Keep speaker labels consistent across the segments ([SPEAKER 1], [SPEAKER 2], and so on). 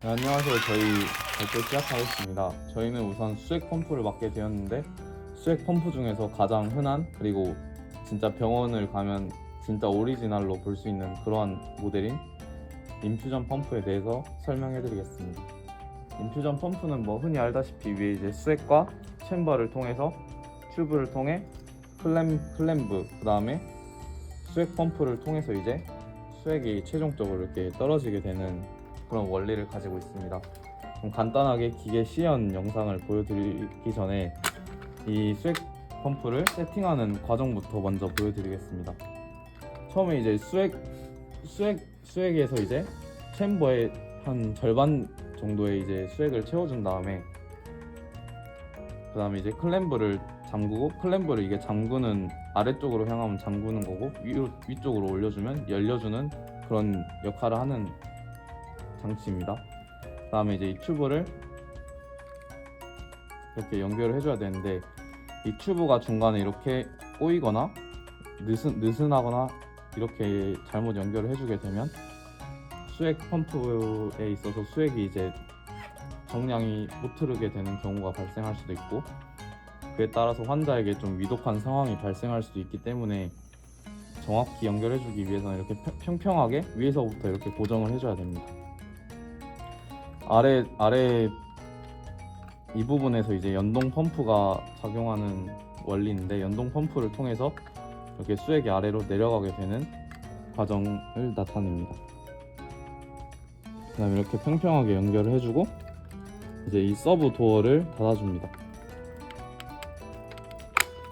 [SPEAKER 1] 네, 안녕하세요. 저희 발표 시작하겠습니다. 저희는 우선 수액 펌프를 맡게 되었는데 수액 펌프 중에서 가장 흔한 그리고 진짜 병원을 가면 진짜 오리지널로 볼 수 있는 그러한 모델인 인퓨전 펌프에 대해서 설명해 드리겠습니다. 인퓨전 펌프는 흔히 알다시피 위에 이제 수액과 챔버를 통해서 튜브를 통해 플램브 그 다음에 수액 펌프를 통해서 이제 수액이 최종적으로 이렇게 떨어지게 되는 그런 원리를 가지고 있습니다. 좀 간단하게 기계 시연 영상을 보여드리기 전에 이 수액 펌프를 세팅하는 과정부터 먼저 보여드리겠습니다. 처음에 이제 수액에서 이제 챔버에 한 절반 정도의 이제 수액을 채워준 다음에 그 다음에 이제 클램브를 잠그고, 클램브를 이게 잠그는 아래쪽으로 향하면 잠그는 거고 위쪽으로 올려주면 열려주는 그런 역할을 하는 장치입니다. 그 다음에 이제 이 튜브를 이렇게 연결을 해줘야 되는데 이 튜브가 중간에 이렇게 꼬이거나 느슨하거나 이렇게 잘못 연결을 해주게 되면 수액 펌프에 있어서 수액이 이제 정량이 못 흐르게 되는 경우가 발생할 수도 있고, 그에 따라서 환자에게 좀 위독한 상황이 발생할 수도 있기 때문에 정확히 연결해주기 위해서는 이렇게 평평하게 위에서부터 이렇게 고정을 해줘야 됩니다. 아래 이 부분에서 이제 연동 펌프가 작용하는 원리인데, 연동 펌프를 통해서 이렇게 수액이 아래로 내려가게 되는 과정을 나타냅니다. 그 다음에 이렇게 평평하게 연결을 해주고 이제 이 서브 도어를 닫아줍니다.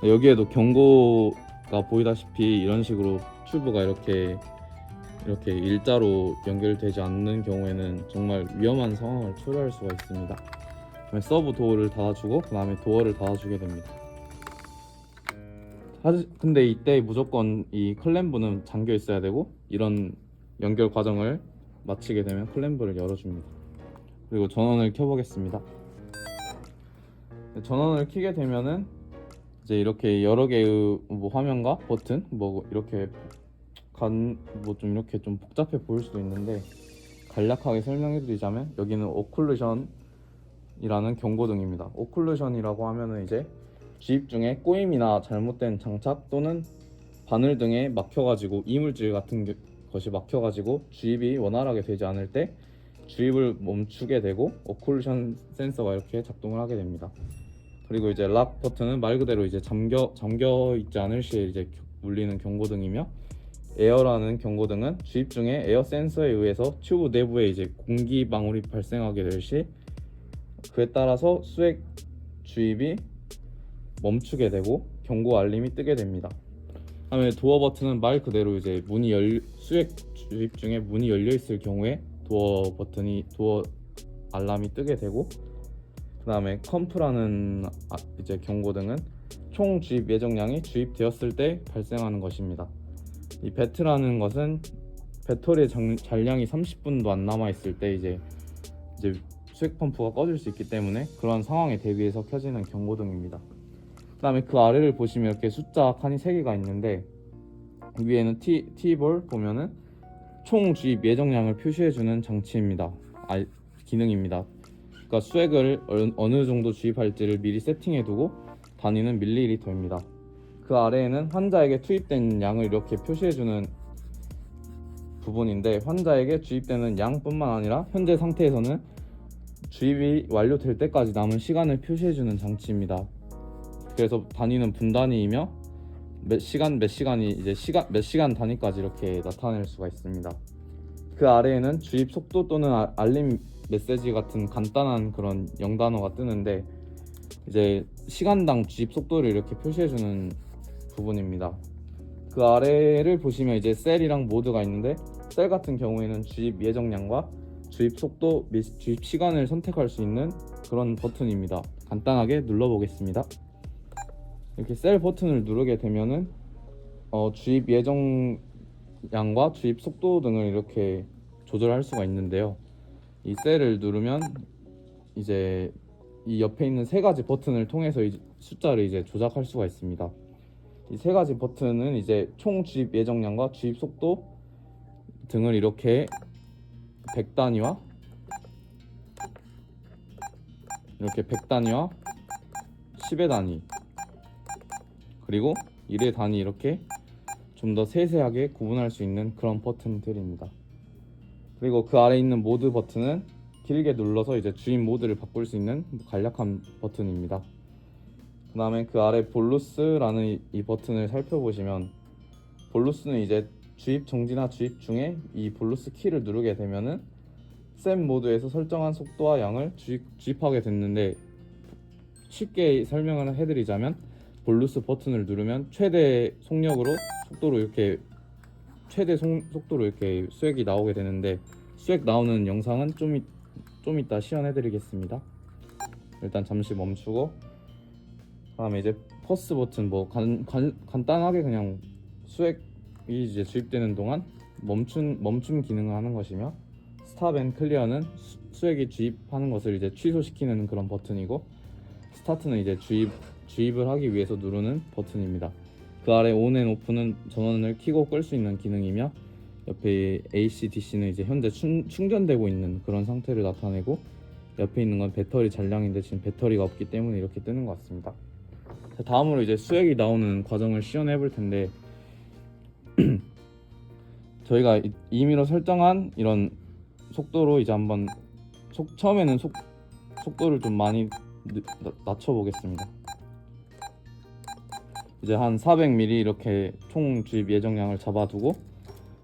[SPEAKER 1] 여기에도 경고가 보이다시피 이런 식으로 튜브가 이렇게 일자로 연결되지 않는 경우에는 정말 위험한 상황을 초래할 수가 있습니다. 서브 도어를 닫아주고 그 다음에 도어를 닫아주게 됩니다. 근데 이때 무조건 이 클램브는 잠겨 있어야 되고, 이런 연결 과정을 마치게 되면 클램브를 열어줍니다. 그리고 전원을 켜보겠습니다. 전원을 켜게 되면은 이제 이렇게 여러 개의 화면과 버튼 이렇게 좀 이렇게 좀 복잡해 보일 수도 있는데, 간략하게 설명해 드리자면 여기는 오클루션이라는 경고등입니다. 오클루션이라고 하면은 이제 주입 중에 꼬임이나 잘못된 장착 또는 바늘 등에 막혀가지고 이물질 같은 것이 막혀가지고 주입이 원활하게 되지 않을 때 주입을 멈추게 되고 오클루션 센서가 이렇게 작동을 하게 됩니다. 그리고 이제 락 버튼은 말 그대로 이제 잠겨 있지 않을 시에 이제 울리는 경고등이며, 에어라는 경고등은 주입 중에 에어 센서에 의해서 튜브 내부에 이제 공기 방울이 발생하게 될 시 그에 따라서 수액 주입이 멈추게 되고 경고 알림이 뜨게 됩니다. 다음에 도어 버튼은 말 그대로 이제 수액 주입 중에 문이 열려 있을 경우에 도어 알람이 뜨게 되고, 그 다음에 컴프라는 이제 경고등은 총 주입 예정량이 주입되었을 때 발생하는 것입니다. 이 배트라는 것은 배터리의 잔량이 30분도 안 남아 있을 때 이제 수액 펌프가 꺼질 수 있기 때문에 그런 상황에 대비해서 켜지는 경고등입니다. 그 다음에 그 아래를 보시면 이렇게 숫자 칸이 3개가 있는데, 위에는 T볼 보면은 총 주입 예정량을 표시해주는 장치입니다. 기능입니다. 그러니까 수액을 어느 정도 주입할지를 미리 세팅해두고 단위는 밀리리터입니다. 그 아래에는 환자에게 투입된 양을 이렇게 표시해주는 부분인데, 환자에게 주입되는 양뿐만 아니라 현재 상태에서는 주입이 완료될 때까지 남은 시간을 표시해주는 장치입니다. 그래서 단위는 분단위이며 몇 시간이 이제 몇 시간 단위까지 이렇게 나타낼 수가 있습니다. 그 아래에는 주입 속도 또는 알림 메시지 같은 간단한 그런 영단어가 뜨는데, 이제 시간당 주입 속도를 이렇게 표시해주는 부분입니다. 그 아래를 보시면 이제 셀이랑 모드가 있는데, 셀 같은 경우에는 주입 예정량과 주입 속도 및 주입 시간을 선택할 수 있는 그런 버튼입니다. 간단하게 눌러보겠습니다. 이렇게 셀 버튼을 누르게 되면은 주입 예정량과 주입 속도 등을 이렇게 조절할 수가 있는데요. 이 셀을 누르면 이제 이 옆에 있는 3가지 버튼을 통해서 숫자를 이제 조작할 수가 있습니다. 이 3가지 버튼은 이제 총 주입 예정량과 주입 속도 등을 이렇게 100단위와 이렇게 100단위와 10의 단위 그리고 1의 단위 이렇게 좀 더 세세하게 구분할 수 있는 그런 버튼들입니다. 그리고 그 아래 있는 모드 버튼은 길게 눌러서 이제 주입 모드를 바꿀 수 있는 간략한 버튼입니다. 그 다음에 그 아래 볼루스라는 이 버튼을 살펴보시면, 볼루스는 이제 주입 정지나 주입 중에 이 볼루스 키를 누르게 되면은 샘 모드에서 설정한 속도와 양을 주입하게 됐는데, 쉽게 설명을 해드리자면 볼루스 버튼을 누르면 최대 속력으로 속도로 이렇게 속도로 이렇게 수액이 나오게 되는데, 수액 나오는 영상은 좀 이따 시연해드리겠습니다. 일단 잠시 멈추고, 그다음에 이제 퍼스 버튼 간단하게 그냥 수액이 이제 주입되는 동안 멈춤 기능을 하는 것이며, 스탑 앤 클리어는 수액이 주입하는 것을 이제 취소시키는 그런 버튼이고, 스타트는 이제 주입을 하기 위해서 누르는 버튼입니다. 그 아래 온 앤 오프는 전원을 켜고 끌 수 있는 기능이며, 옆에 AC, DC는 이제 현재 충전되고 있는 그런 상태를 나타내고, 옆에 있는 건 배터리 잔량인데 지금 배터리가 없기 때문에 이렇게 뜨는 것 같습니다. 다음으로 이제 수액이 나오는 과정을 시연해 볼 텐데, 저희가 임의로 설정한 이런 속도로 이제 한번 처음에는 속도를 좀 많이 낮춰 보겠습니다. 이제 한 400ml 이렇게 총 주입 예정량을 잡아두고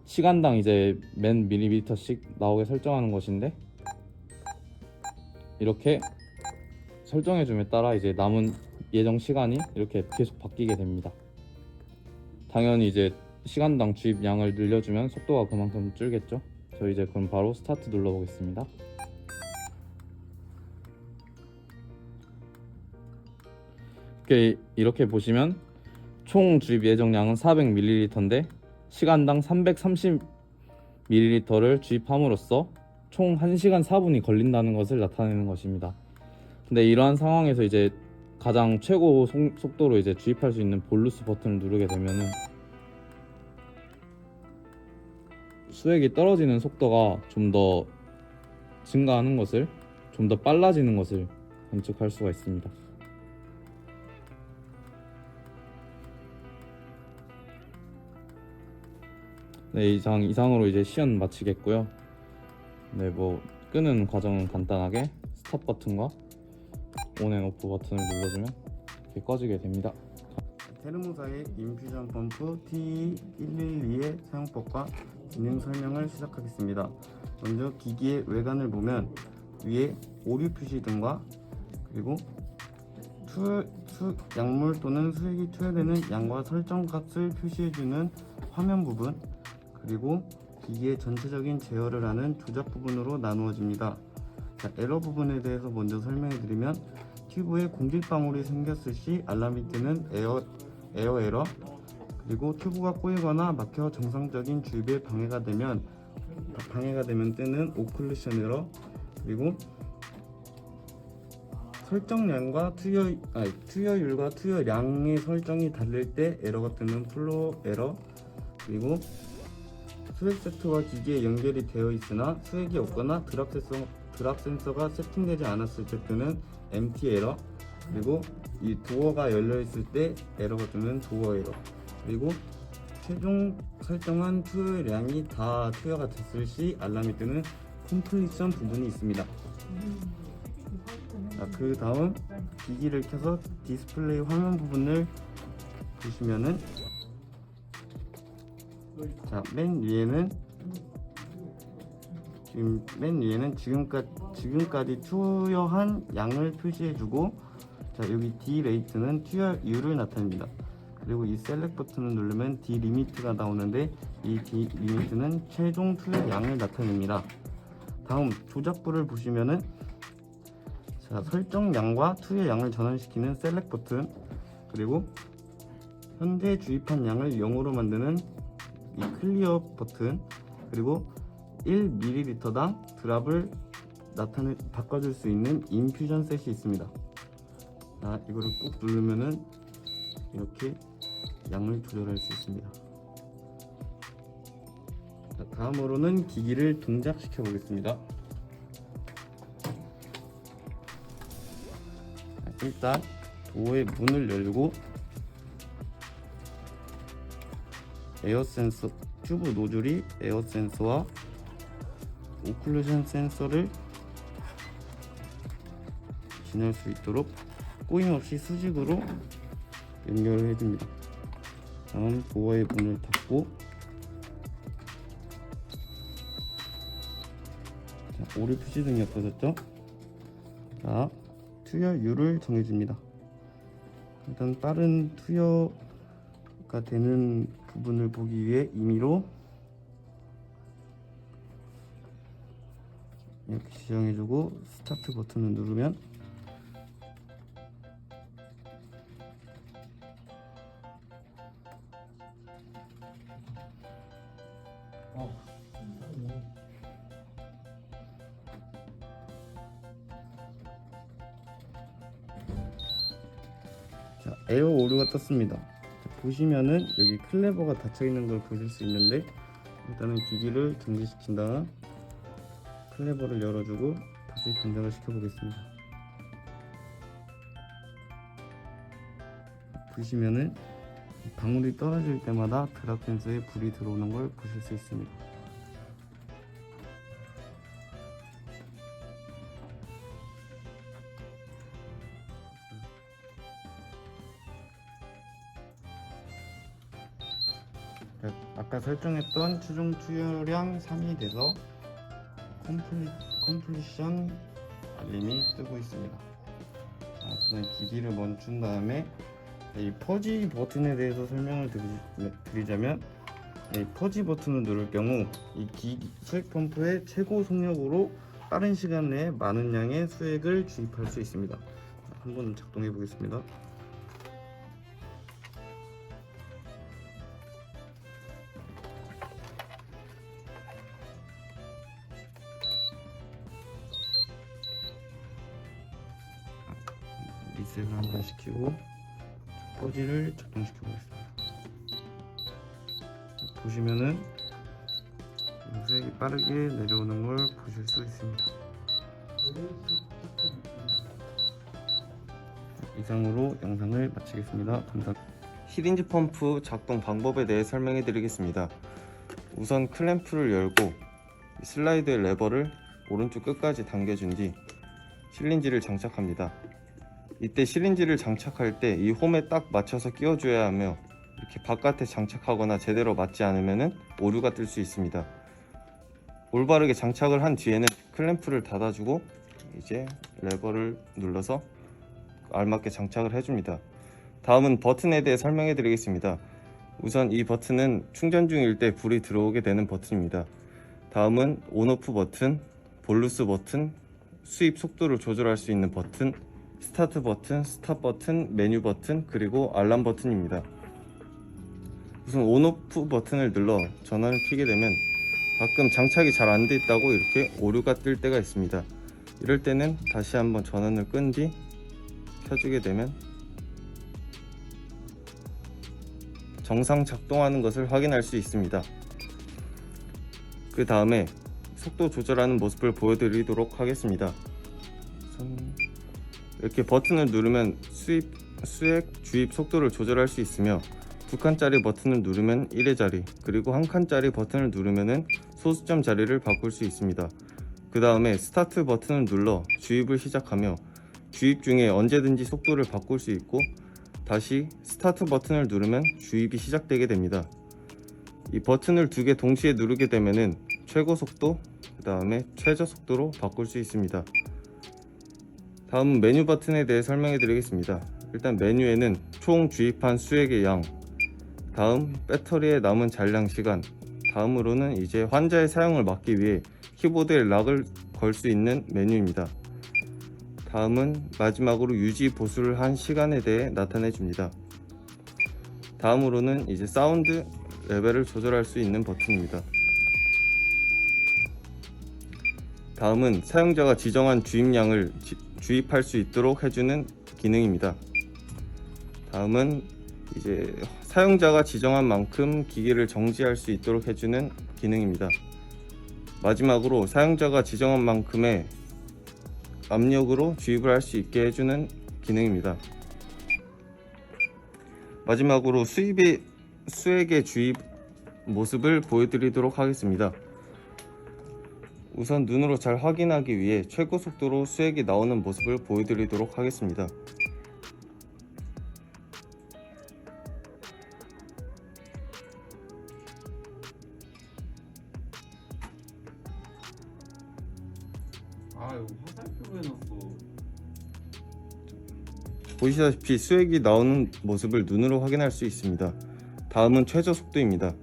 [SPEAKER 1] 시간당 이제 맨 밀리미터씩 나오게 설정하는 것인데, 이렇게 설정해 줌에 따라 이제 남은 예정 시간이 이렇게 계속 바뀌게 됩니다. 당연히 이제 시간당 주입 양을 늘려주면 속도가 그만큼 줄겠죠. 저 이제 그럼 바로 스타트 눌러 보겠습니다. 이렇게 보시면 총 주입 예정량은 400ml인데 시간당 330ml를 주입함으로써 총 1시간 4분이 걸린다는 것을 나타내는 것입니다. 근데 이러한 상황에서 이제 가장 최고 속도로 이제 주입할 수 있는 볼루스 버튼을 누르게 되면은 수액이 떨어지는 속도가 좀 더 증가하는 것을, 좀 더 빨라지는 것을 관측할 수가 있습니다. 네, 이상으로 이제 시연 마치겠고요. 네, 끄는 과정은 간단하게 스탑 버튼과 온 앤 오프 버튼을 눌러주면 이렇게 꺼지게 됩니다.
[SPEAKER 2] 테르모사의 인퓨전 펌프 T112의 사용법과 기능 설명을 시작하겠습니다. 먼저 기기의 외관을 보면 위에 오류 표시 등과 그리고 약물 또는 수액이 투여되는 양과 설정 값을 표시해주는 화면 부분, 그리고 기기의 전체적인 제어를 하는 조작 부분으로 나누어집니다. 에러 부분에 대해서 먼저 설명해드리면, 튜브에 공길방울이 생겼을 시 알람이 뜨는 에어 에러, 그리고 튜브가 꼬이거나 막혀 정상적인 주입에 방해가 되면 뜨는 오클루션 에러, 그리고 설정량과 투여율과 투여량의 설정이 다를 때 에러가 뜨는 플로우 에러, 그리고 수액 세트와 기기에 연결이 되어 있으나 수액이 없거나 드랍 센서가 세팅되지 않았을 때 뜨는 empty 에러, 그리고 이 도어가 열려 있을 때 에러가 뜨는 도어 에러, 그리고 최종 설정한 투여량이 다 투여가 됐을 시 알람이 뜨는 컴플리션 부분이 있습니다. 그 다음 기기를 켜서 디스플레이 화면 부분을 보시면은, 맨 위에는 지금까지 투여한 양을 표시해주고, 여기 D 레이트는 투여율을 나타냅니다. 그리고 이 셀렉트 버튼을 누르면 D 리미트가 나오는데, 이 D 리미트는 최종 투여 양을 나타냅니다. 다음 조작부를 보시면은, 설정량과 투여 양을 전환시키는 셀렉트 버튼, 그리고 현재 주입한 양을 0으로 만드는 이 클리어 버튼, 그리고 1ml당 드랍을 바꿔줄 수 있는 인퓨전 셋이 있습니다. 이거를 꾹 누르면은 이렇게 양을 조절할 수 있습니다. 다음으로는 기기를 동작시켜 보겠습니다. 일단 도어의 문을 열고 에어 센서 튜브 노즐이 에어 센서와 오클루전 센서를 지날 수 있도록 꼬임 없이 수직으로 연결을 해줍니다. 다음 도어의 문을 닫고 오류 표시등이 없어졌죠? 자, 투여율을 정해줍니다. 일단 빠른 투여가 되는 부분을 보기 위해 임의로 이렇게 지정해주고 스타트 버튼을 누르면 자, 에어 오류가 떴습니다. 자, 보시면은 여기 클레버가 닫혀 있는 걸 보실 수 있는데 일단은 기기를 정지시킨 다음 클레버를 열어주고 다시 동작을 시켜보겠습니다. 보시면은 방울이 떨어질 때마다 드랍 센서에 불이 들어오는 걸 보실 수 있습니다. 아까 설정했던 최종 투여량 3이 돼서 컴플리션 알림이 뜨고 있습니다. 저는 기기를 멈춘 다음에 이 퍼지 버튼에 대해서 설명을 드리자면 이 퍼지 버튼을 누를 경우 이 수액 펌프의 최고 속력으로 빠른 시간 내에 많은 양의 수액을 주입할 수 있습니다. 한번 작동해 보겠습니다. 리셋을 한번 시키고 퍼지를 작동시켜 보겠습니다. 보시면은 수액이 빠르게 내려오는 걸 보실 수 있습니다. 이상으로 영상을 마치겠습니다. 감사합니다.
[SPEAKER 3] 시린지 펌프 작동 방법에 대해 설명해 드리겠습니다. 우선 클램프를 열고 슬라이드 레버를 오른쪽 끝까지 당겨준 뒤 실린지를 장착합니다. 이때 실린지를 장착할 때 이 홈에 딱 맞춰서 끼워줘야 하며 이렇게 바깥에 장착하거나 제대로 맞지 않으면 오류가 뜰 수 있습니다. 올바르게 장착을 한 뒤에는 클램프를 닫아주고 이제 레버를 눌러서 알맞게 장착을 해줍니다. 다음은 버튼에 대해 설명해 드리겠습니다. 우선 이 버튼은 충전 중일 때 불이 들어오게 되는 버튼입니다. 다음은 온오프 버튼, 볼루스 버튼, 수입 속도를 조절할 수 있는 버튼, 스타트 버튼, 스탑 버튼, 메뉴 버튼, 그리고 알람 버튼입니다. 우선 온오프 버튼을 눌러 전원을 켜게 되면 가끔 장착이 잘 안 돼 있다고 이렇게 오류가 뜰 때가 있습니다. 이럴 때는 다시 한번 전원을 끈 뒤 켜주게 되면 정상 작동하는 것을 확인할 수 있습니다. 그 다음에 속도 조절하는 모습을 보여드리도록 하겠습니다. 이렇게 버튼을 누르면 수액 주입 속도를 조절할 수 있으며 2칸짜리 버튼을 누르면 1의 자리, 그리고 1칸짜리 버튼을 누르면 소수점 자리를 바꿀 수 있습니다. 그 다음에 스타트 버튼을 눌러 주입을 시작하며 주입 중에 언제든지 속도를 바꿀 수 있고 다시 스타트 버튼을 누르면 주입이 시작되게 됩니다. 이 버튼을 2개 동시에 누르게 되면 최고 속도, 그 다음에 최저 속도로 바꿀 수 있습니다. 다음은 메뉴 버튼에 대해 설명해 드리겠습니다. 일단 메뉴에는 총 주입한 수액의 양, 다음 배터리에 남은 잔량 시간, 다음으로는 이제 환자의 사용을 막기 위해 키보드에 락을 걸 수 있는 메뉴입니다. 다음은 마지막으로 유지 보수를 한 시간에 대해 나타내 줍니다. 다음으로는 이제 사운드 레벨을 조절할 수 있는 버튼입니다. 다음은 사용자가 지정한 주입량을 주입할 수 있도록 해주는 기능입니다. 다음은 이제 사용자가 지정한 만큼 기기를 정지할 수 있도록 해주는 기능입니다. 마지막으로 사용자가 지정한 만큼의 압력으로 주입을 할 수 있게 해주는 기능입니다. 마지막으로 수액의 주입 모습을 보여드리도록 하겠습니다. 우선 눈으로 잘 확인하기 위해 최고 속도로 수액이 나오는 모습을 보여드리도록 하겠습니다.
[SPEAKER 2] 아 이거 화살표 해놨어.
[SPEAKER 3] 보시다시피 수액이 나오는 모습을 눈으로 확인할 수 있습니다. 다음은 최저 속도입니다.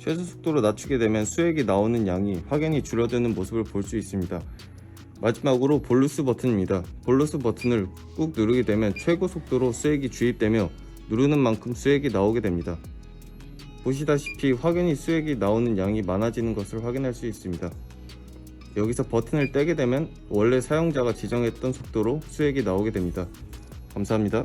[SPEAKER 3] 최저 속도로 낮추게 되면 수액이 나오는 양이 확연히 줄어드는 모습을 볼 수 있습니다. 마지막으로 볼루스 버튼입니다. 볼루스 버튼을 꾹 누르게 되면 최고 속도로 수액이 주입되며 누르는 만큼 수액이 나오게 됩니다. 보시다시피 확연히 수액이 나오는 양이 많아지는 것을 확인할 수 있습니다. 여기서 버튼을 떼게 되면 원래 사용자가 지정했던 속도로 수액이 나오게 됩니다. 감사합니다.